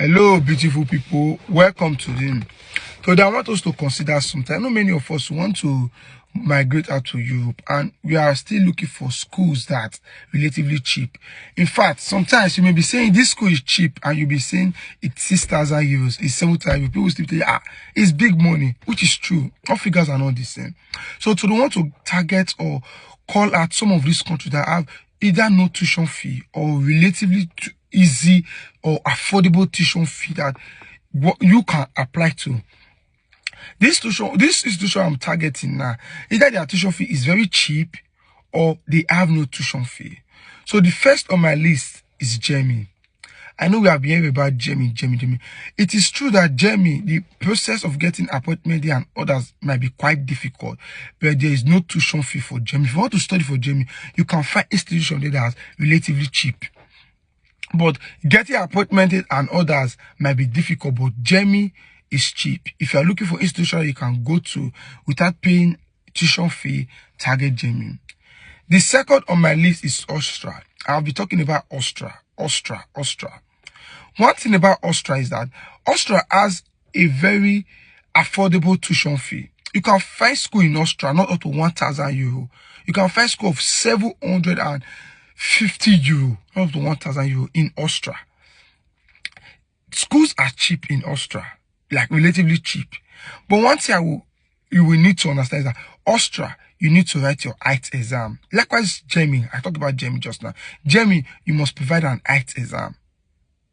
Hello, beautiful people. Welcome to them. Today, I want us to consider something. I know many of us want to migrate out to Europe, and we are still looking for schools that are relatively cheap. In fact, sometimes you may be saying this school is cheap, and you'll be saying it's 6,000 euros, it's 7,000 euros. People still tell you, it's big money, which is true. All figures are not the same. So, today, we want to target or call out some of these countries that have either no tuition fee or relatively easy or affordable tuition fee that you can apply to. This institution I'm targeting now, either their tuition fee is very cheap or they have no tuition fee. So the first on my list is Germany. I know we have been hearing about Germany. It is true that Germany, the process of getting appointment and others might be quite difficult, but there is no tuition fee for Germany. If you want to study for Germany, you can find institutions there that are relatively cheap. But getting appointment and others might be difficult, but Germany is cheap. If you are looking for institutions you can go to without paying tuition fee, target Germany. The second on my list is Austria. I'll be talking about Austria. One thing about Austria is that Austria has a very affordable tuition fee. You can find school in Austria not up to 1,000 euro. You can find school of 750 euro, not up to 1,000 euro in Austria. Schools are cheap in Austria, like relatively cheap. But one thing you will need to understand is that Austria, you need to write your IELTS exam. Likewise, Germany, I talked about Germany just now. Germany, you must provide an IELTS exam.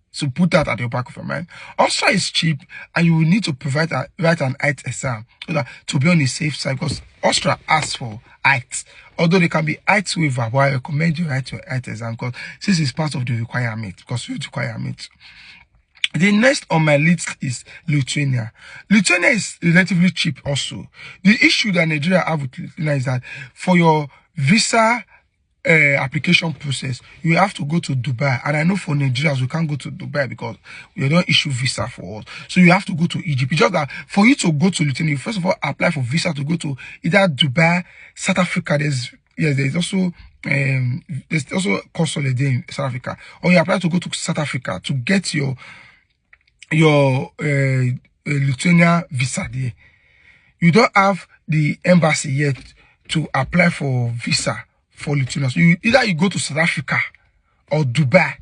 So put that at the back of your mind. Austria is cheap, and you will need to write an IELTS exam so that to be on the safe side, because Austria asks for IELTS. Although there can be IELTS waiver, but I recommend you write your IELTS exam because this is part of the requirement. The next on my list is Lithuania. Lithuania is relatively cheap also. The issue that Nigeria have with Lithuania is that for your visa application process, you have to go to Dubai. And I know for Nigerians, we can't go to Dubai because they don't issue visa for us. So you have to go to Egypt. It's just that for you to go to Lithuania, you first of all apply for visa to go to either Dubai, South Africa. There's also consulate there in South Africa. Or you apply to go to South Africa to get your Lithuania visa there. You don't have the embassy yet to apply for visa for Lithuania. So either you go to South Africa or Dubai.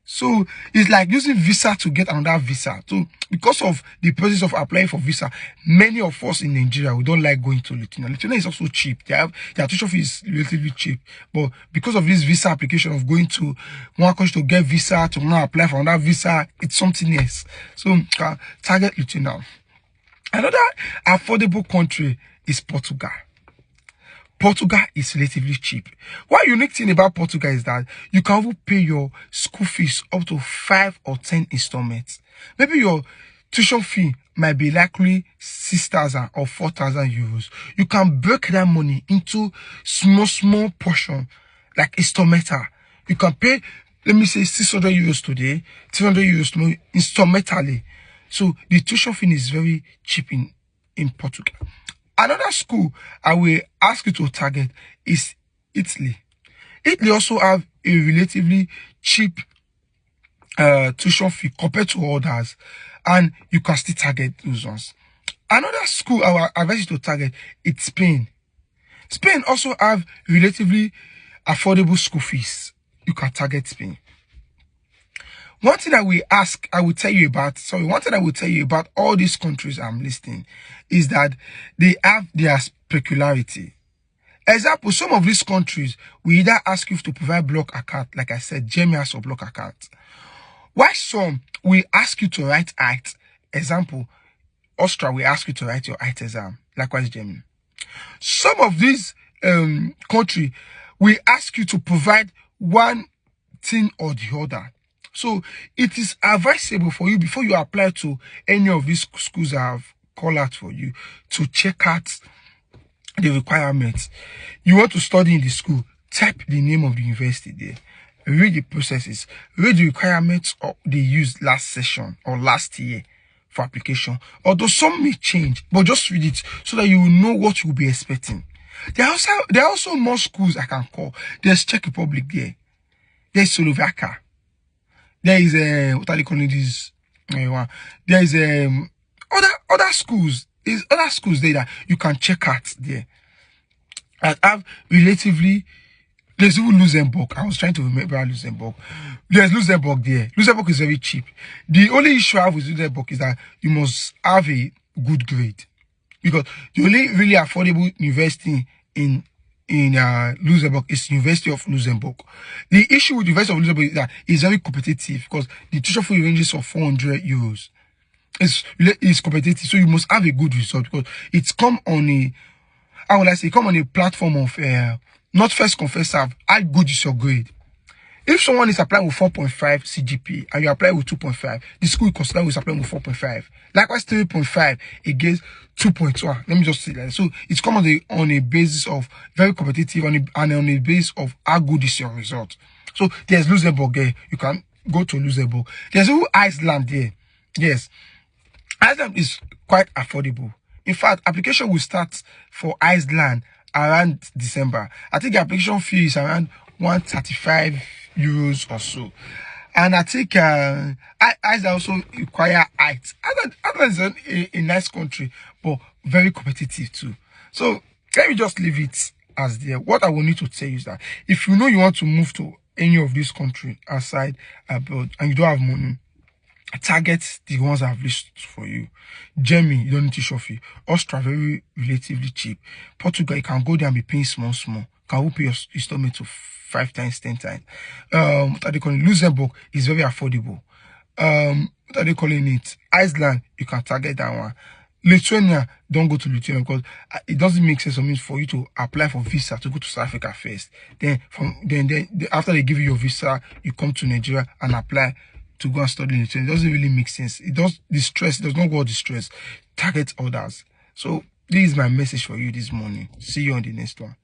So it's like using visa to get another visa. So because of the process of applying for visa, many of us in Nigeria, we don't like going to Lithuania. Lithuania is also cheap. Their tuition fee is relatively cheap. But because of this visa application of going to one country to get visa, to now apply for another visa, it's something else. So target Lithuania. Another affordable country is Portugal. Portugal is relatively cheap. One unique thing about Portugal is that you can even pay your school fees up to 5 or 10 installments. Maybe your tuition fee might be likely 6,000 or 4,000 euros. You can break that money into small portion, like installmental. You can pay, let me say, 600 euros today, 300 euros tomorrow, installmentally. So the tuition fee is very cheap in Portugal. Another school I will ask you to target is Italy. Italy also have a relatively cheap tuition fee compared to others, and you can still target those ones. Another school I will advise you to target is Spain. Spain also have relatively affordable school fees. You can target Spain. One thing I will tell you about all these countries I'm listing is that they have their peculiarity. Example, some of these countries will either ask you to provide block account, like I said, Germany has a block account. While some will ask you to write IELTS. Example, Austria will ask you to write your IELTS exam, likewise Germany. Some of these countries will ask you to provide one thing or the other. So it is advisable for you before you apply to any of these schools I have called out for you to check out the requirements. You want to study in the school, type the name of the university there. Read the processes, read the requirements they used last session or last year for application. Although some may change, but just read it so that you will know what you will be expecting. There are also more schools I can call. There's Czech Republic there. There's Slovakia. There is what are they calling this? There is other schools. There's other schools there that you can check out there. I have relatively. There's even Luxembourg. I was trying to remember Luxembourg. There's Luxembourg there. Luxembourg is very cheap. The only issue I have with Luxembourg is that you must have a good grade, because the only really affordable university in Luxembourg is University of Luxembourg. The issue with University of Luxembourg is that it's very competitive, because the tuition fee ranges from 400 euros. It's competitive, so you must have a good result, because it's come on a, how will I say, come on a platform of not first come first serve. How good is your grade? If someone is applying with 4.5 CGP and you apply with 2.5, the school you consider is applying with 4.5. Likewise, 3.5 against 2.2. Let me just say that. So it's come on a basis of very competitive and on a basis of how good is your result. So there's Luxembourg there. You can go to Luxembourg. There's also Iceland there. Yes. Iceland is quite affordable. In fact, application will start for Iceland around December. I think the application fee is around 135 euros or so. And I think Iceland also require height. Iceland is a nice country, but very competitive too. So let me just leave it as there. What I will need to tell you is that if you know you want to move to any of these countries outside abroad and you don't have money, target the ones I've listed for you. Germany, you don't need tuition fee. Austria, very relatively cheap. Portugal, you can go there and be paying small. Can pay your installment to 5 times, 10 times. What are they calling it? Luxembourg is very affordable. What are they calling it? Iceland, you can target that one. Lithuania, don't go to Lithuania, because it doesn't make sense for you to apply for visa to go to South Africa first. Then after they give you your visa, you come to Nigeria and apply to go and study in Lithuania. It doesn't really make sense. It does not go the stress. Target others. So this is my message for you this morning. See you on the next one.